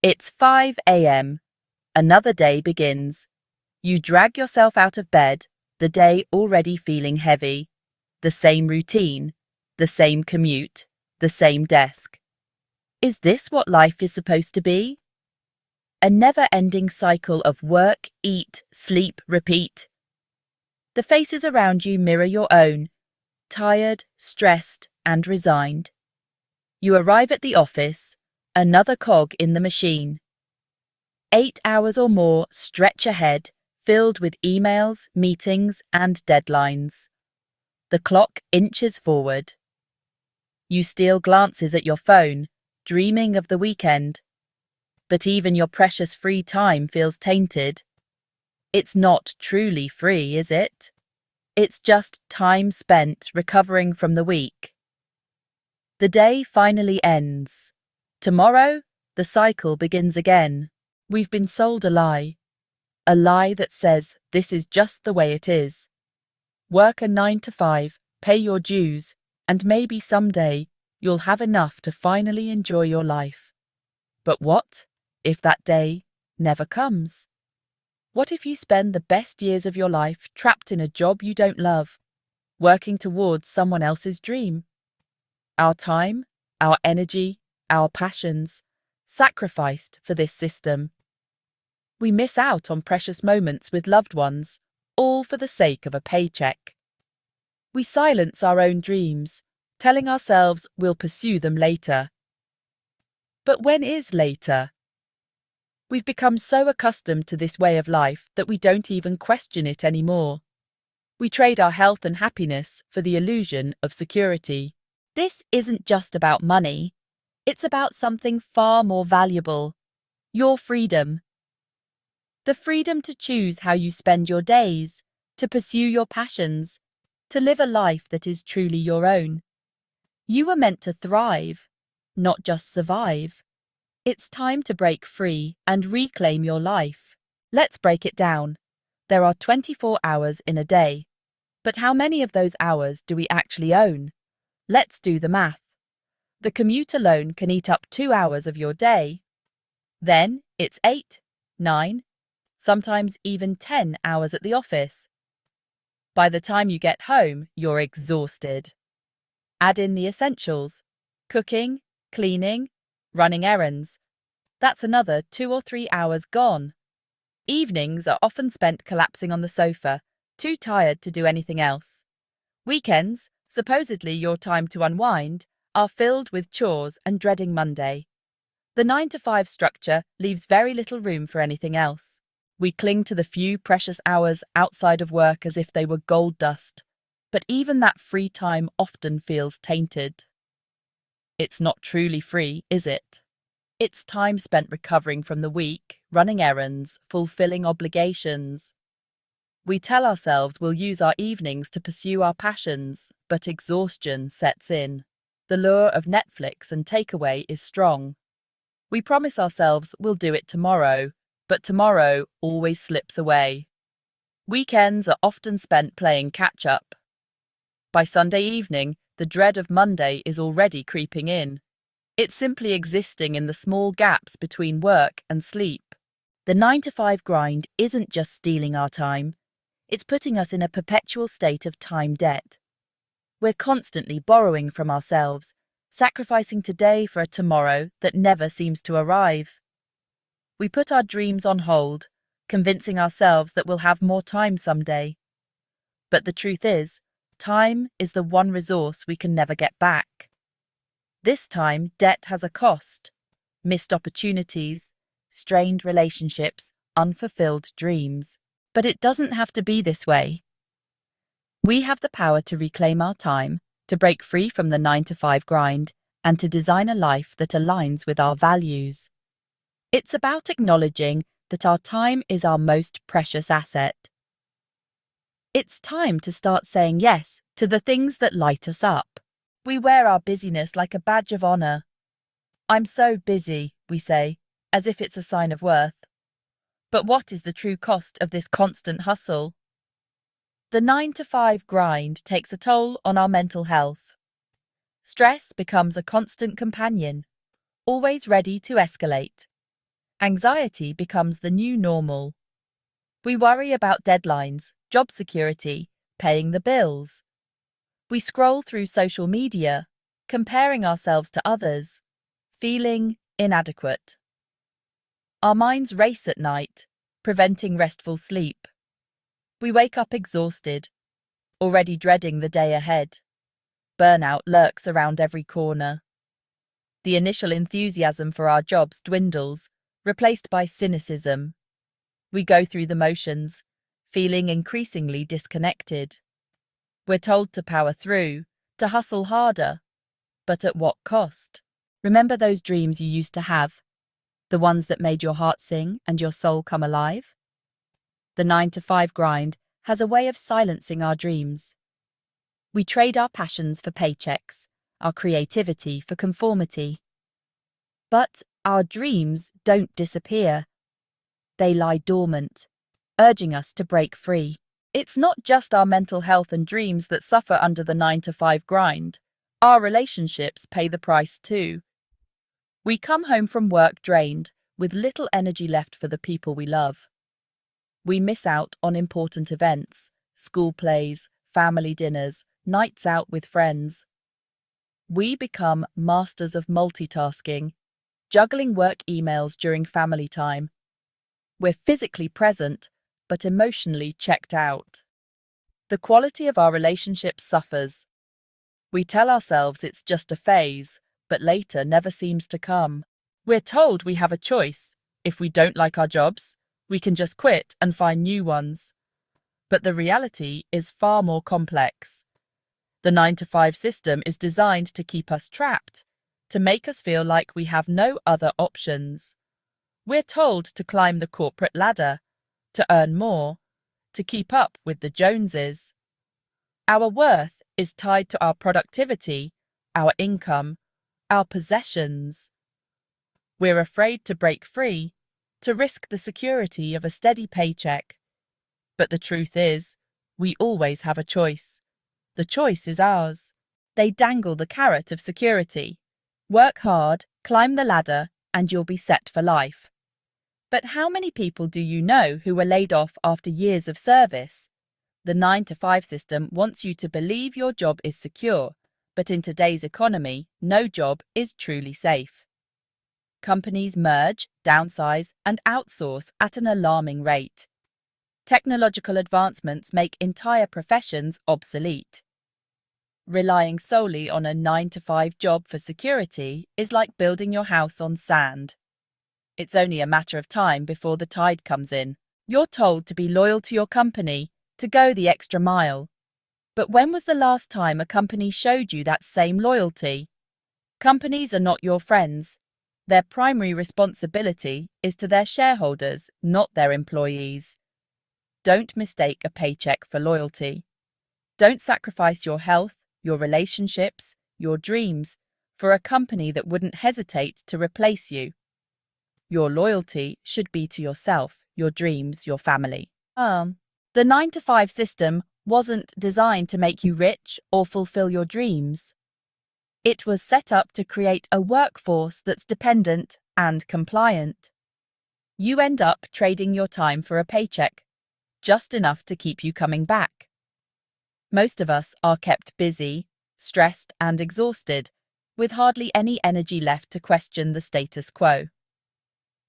It's 5 a.m. Another day begins. You drag yourself out of bed, the day already feeling heavy. The same routine, the same commute, the same desk. Is this what life is supposed to be? A never-ending cycle of work, eat, sleep, repeat. The faces around you mirror your own, tired, stressed, and resigned. You arrive at the office, another cog in the machine. 8 hours or more stretch ahead, filled with emails, meetings, and deadlines. The clock inches forward. You steal glances at your phone, dreaming of the weekend. But even your precious free time feels tainted. It's not truly free, is it? It's just time spent recovering from the week. The day finally ends. Tomorrow, the cycle begins again. We've been sold a lie that says this is just the way it is. Work a 9 to 5, pay your dues, and maybe someday you'll have enough to finally enjoy your life. But what if that day never comes? What if you spend the best years of your life trapped in a job you don't love, working towards someone else's dream? Our time, our energy, our passions, sacrificed for this system. We miss out on precious moments with loved ones, all for the sake of a paycheck. We silence our own dreams, telling ourselves we'll pursue them later. But when is later? We've become so accustomed to this way of life that we don't even question it anymore. We trade our health and happiness for the illusion of security. This isn't just about money. It's about something far more valuable. Your freedom. The freedom to choose how you spend your days, to pursue your passions, to live a life that is truly your own. You were meant to thrive, not just survive. It's time to break free and reclaim your life. Let's break it down. There are 24 hours in a day. But how many of those hours do we actually own? Let's do the math. The commute alone can eat up 2 hours of your day. Then it's 8, 9, sometimes even 10 hours at the office. By the time you get home, you're exhausted. Add in the essentials: cooking, cleaning, running errands. That's another 2 or 3 hours gone. Evenings are often spent collapsing on the sofa, too tired to do anything else. Weekends, supposedly your time to unwind, are filled with chores and dreading Monday. The 9 to 5 structure leaves very little room for anything else. We cling to the few precious hours outside of work as if they were gold dust, but even that free time often feels tainted. It's not truly free, is it? It's time spent recovering from the week, running errands, fulfilling obligations. We tell ourselves we'll use our evenings to pursue our passions, but exhaustion sets in. The lure of Netflix and takeaway is strong. We promise ourselves we'll do it tomorrow, but tomorrow always slips away. Weekends are often spent playing catch-up. By Sunday evening, the dread of Monday is already creeping in. It's simply existing in the small gaps between work and sleep. The 9 to 5 grind isn't just stealing our time. It's putting us in a perpetual state of time debt. We're constantly borrowing from ourselves, sacrificing today for a tomorrow that never seems to arrive. We put our dreams on hold, convincing ourselves that we'll have more time someday. But the truth is, time is the one resource we can never get back. This time, debt has a cost: missed opportunities, strained relationships, unfulfilled dreams. But it doesn't have to be this way. We have the power to reclaim our time, to break free from the 9 to 5 grind, and to design a life that aligns with our values. It's about acknowledging that our time is our most precious asset. It's time to start saying yes to the things that light us up. We wear our busyness like a badge of honor. "I'm so busy," we say, as if it's a sign of worth. But what is the true cost of this constant hustle? The 9 to 5 grind takes a toll on our mental health. Stress becomes a constant companion, always ready to escalate. Anxiety becomes the new normal. We worry about deadlines, job security, paying the bills. We scroll through social media, comparing ourselves to others, feeling inadequate. Our minds race at night, preventing restful sleep. We wake up exhausted, already dreading the day ahead. Burnout lurks around every corner. The initial enthusiasm for our jobs dwindles, replaced by cynicism. We go through the motions, feeling increasingly disconnected. We're told to power through, to hustle harder, but at what cost? Remember those dreams you used to have? The ones that made your heart sing and your soul come alive? The 9-to-5 grind has a way of silencing our dreams. We trade our passions for paychecks, our creativity for conformity. But our dreams don't disappear. They lie dormant, urging us to break free. It's not just our mental health and dreams that suffer under the 9-to-5 grind. Our relationships pay the price too. We come home from work drained, with little energy left for the people we love. We miss out on important events, school plays, family dinners, nights out with friends. We become masters of multitasking, juggling work emails during family time. We're physically present, but emotionally checked out. The quality of our relationships suffers. We tell ourselves it's just a phase, but later never seems to come. We're told we have a choice. If we don't like our jobs, we can just quit and find new ones. But the reality is far more complex. The 9-to-5 system is designed to keep us trapped, to make us feel like we have no other options. We're told to climb the corporate ladder, to earn more, to keep up with the Joneses. Our worth is tied to our productivity, our income, our possessions. We're afraid to break free, to risk the security of a steady paycheck. But the truth is, we always have a choice. The choice is ours. They dangle the carrot of security. Work hard, climb the ladder, and you'll be set for life. But how many people do you know who were laid off after years of service? The 9-to-5 system wants you to believe your job is secure, but in today's economy, no job is truly safe. Companies merge, downsize, and outsource at an alarming rate. Technological advancements make entire professions obsolete. Relying solely on a 9-to-5 job for security is like building your house on sand. It's only a matter of time before the tide comes in. You're told to be loyal to your company, to go the extra mile. But when was the last time a company showed you that same loyalty? Companies are not your friends. Their primary responsibility is to their shareholders, not their employees. Don't mistake a paycheck for loyalty. Don't sacrifice your health, your relationships, your dreams for a company that wouldn't hesitate to replace you. Your loyalty should be to yourself, your dreams, your family. The 9-to-5 system wasn't designed to make you rich or fulfill your dreams. It was set up to create a workforce that's dependent and compliant. You end up trading your time for a paycheck, just enough to keep you coming back. Most of us are kept busy, stressed, and exhausted, with hardly any energy left to question the status quo.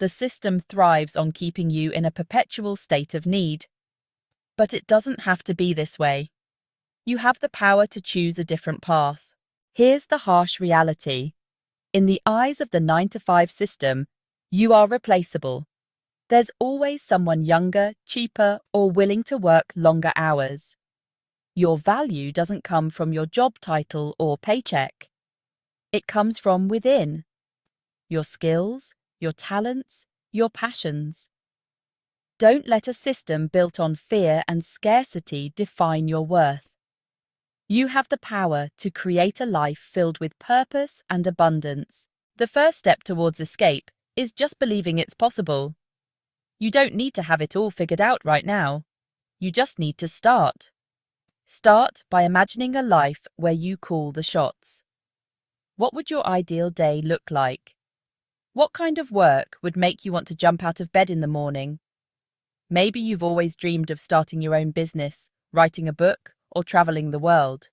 The system thrives on keeping you in a perpetual state of need. But it doesn't have to be this way. You have the power to choose a different path. Here's the harsh reality. In the eyes of the 9-to-5 system, you are replaceable. There's always someone younger, cheaper, or willing to work longer hours. Your value doesn't come from your job title or paycheck. It comes from within. Your skills, your talents, your passions. Don't let a system built on fear and scarcity define your worth. You have the power to create a life filled with purpose and abundance. The first step towards escape is just believing it's possible. You don't need to have it all figured out right now. You just need to start. Start by imagining a life where you call the shots. What would your ideal day look like? What kind of work would make you want to jump out of bed in the morning? Maybe you've always dreamed of starting your own business, writing a book, or traveling the world.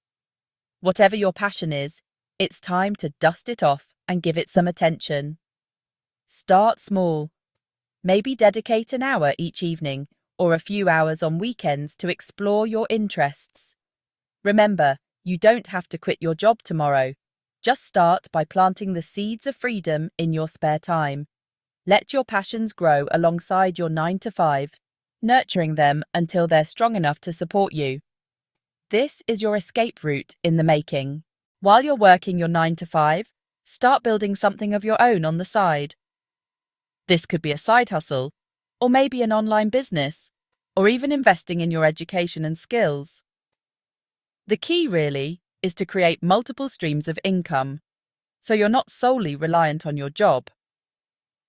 Whatever your passion is, it's time to dust it off and give it some attention. Start small. Maybe dedicate an hour each evening or a few hours on weekends to explore your interests. Remember, you don't have to quit your job tomorrow. Just start by planting the seeds of freedom in your spare time. Let your passions grow alongside your 9 to 5, nurturing them until they're strong enough to support you. This is your escape route in the making. While you're working your 9 to 5, start building something of your own on the side. This could be a side hustle, or maybe an online business, or even investing in your education and skills. The key, really, is to create multiple streams of income, so you're not solely reliant on your job.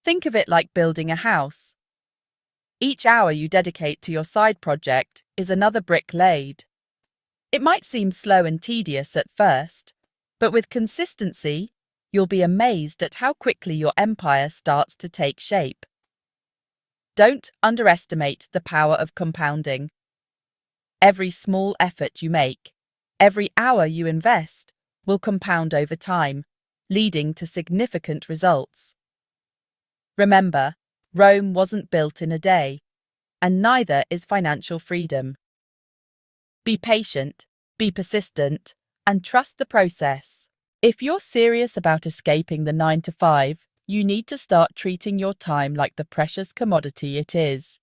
Think of it like building a house. Each hour you dedicate to your side project is another brick laid. It might seem slow and tedious at first, but with consistency, you'll be amazed at how quickly your empire starts to take shape. Don't underestimate the power of compounding. Every small effort you make, every hour you invest, will compound over time, leading to significant results. Remember, Rome wasn't built in a day, and neither is financial freedom. Be patient, be persistent, and trust the process. If you're serious about escaping the 9 to 5, you need to start treating your time like the precious commodity it is.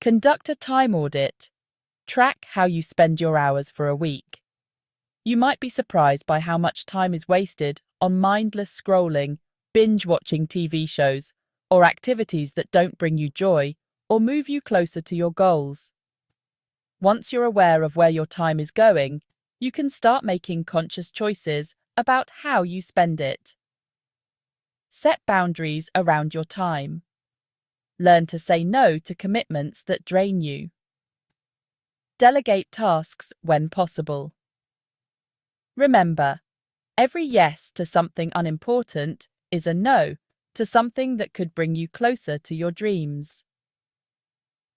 Conduct a time audit. Track how you spend your hours for a week. You might be surprised by how much time is wasted on mindless scrolling, binge-watching TV shows, or activities that don't bring you joy or move you closer to your goals. Once you're aware of where your time is going, you can start making conscious choices about how you spend it. Set boundaries around your time. Learn to say no to commitments that drain you. Delegate tasks when possible. Remember, every yes to something unimportant is a no to something that could bring you closer to your dreams.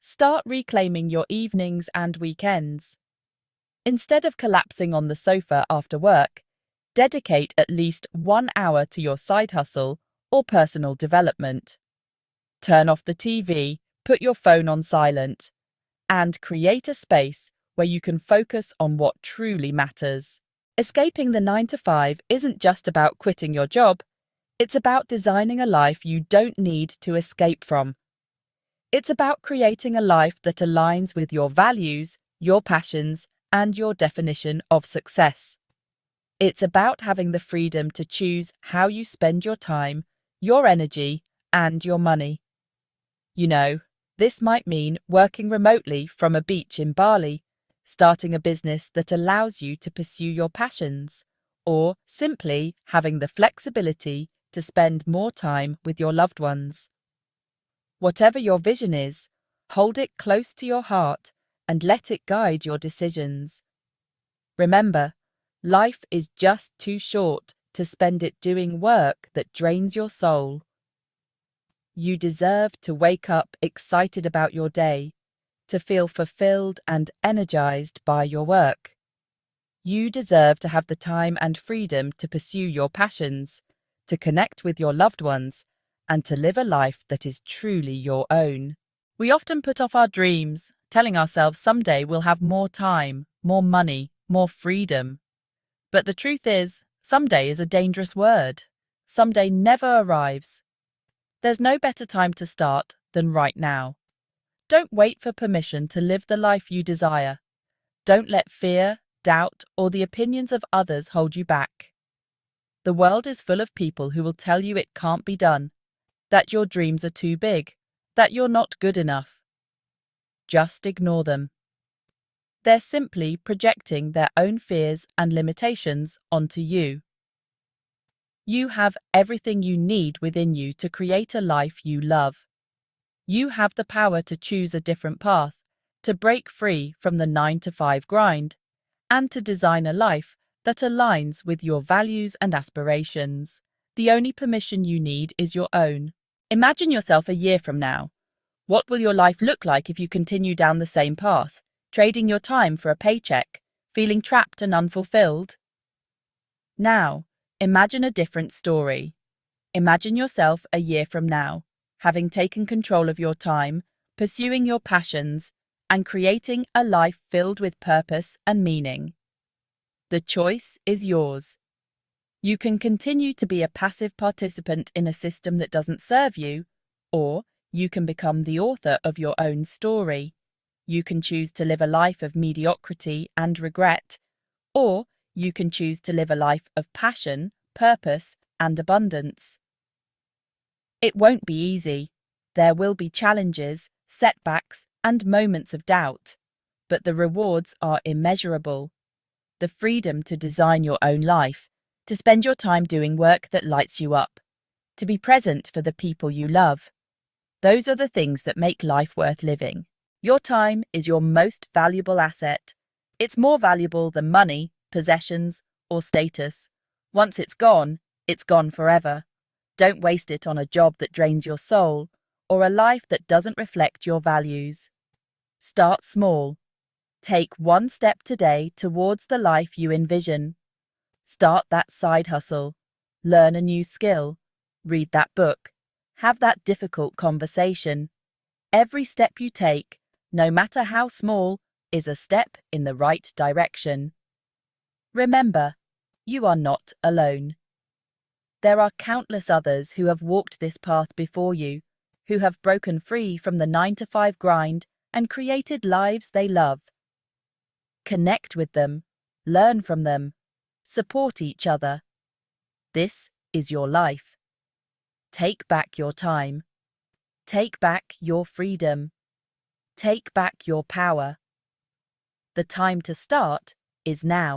Start reclaiming your evenings and weekends. Instead of collapsing on the sofa after work, dedicate at least 1 hour to your side hustle or personal development. Turn off the TV, put your phone on silent, and create a space where you can focus on what truly matters. Escaping the 9 to 5 isn't just about quitting your job, it's about designing a life you don't need to escape from. It's about creating a life that aligns with your values, your passions, and your definition of success. It's about having the freedom to choose how you spend your time, your energy, and your money. You know, this might mean working remotely from a beach in Bali, starting a business that allows you to pursue your passions, or simply having the flexibility to spend more time with your loved ones. Whatever your vision is, hold it close to your heart and let it guide your decisions. Remember, life is just too short to spend it doing work that drains your soul. You deserve to wake up excited about your day, to feel fulfilled and energized by your work. You deserve to have the time and freedom to pursue your passions, to connect with your loved ones, and to live a life that is truly your own. We often put off our dreams, telling ourselves someday we'll have more time, more money, more freedom. But the truth is, someday is a dangerous word. Someday never arrives. There's no better time to start than right now. Don't wait for permission to live the life you desire. Don't let fear, doubt, or the opinions of others hold you back. The world is full of people who will tell you it can't be done, that your dreams are too big, that you're not good enough. Just ignore them. They're simply projecting their own fears and limitations onto you. You have everything you need within you to create a life you love. You have the power to choose a different path, to break free from the 9 to 5 grind, and to design a life that aligns with your values and aspirations. The only permission you need is your own. Imagine yourself a year from now. What will your life look like if you continue down the same path, trading your time for a paycheck, feeling trapped and unfulfilled? Now, imagine a different story. Imagine yourself a year from now, having taken control of your time, pursuing your passions, and creating a life filled with purpose and meaning. The choice is yours. You can continue to be a passive participant in a system that doesn't serve you, or you can become the author of your own story. You can choose to live a life of mediocrity and regret, or you can choose to live a life of passion, purpose, and abundance. It won't be easy. There will be challenges, setbacks, and moments of doubt, but the rewards are immeasurable. The freedom to design your own life, to spend your time doing work that lights you up, to be present for the people you love. Those are the things that make life worth living. Your time is your most valuable asset. It's more valuable than money, possessions, or status. Once it's gone forever. Don't waste it on a job that drains your soul, or a life that doesn't reflect your values. Start small. Take one step today towards the life you envision. Start that side hustle. Learn a new skill. Read that book. Have that difficult conversation. Every step you take, no matter how small, is a step in the right direction. Remember, you are not alone. There are countless others who have walked this path before you, who have broken free from the 9-to-5 grind and created lives they love. Connect with them, learn from them, support each other. This is your life. Take back your time. Take back your freedom. Take back your power. The time to start is now.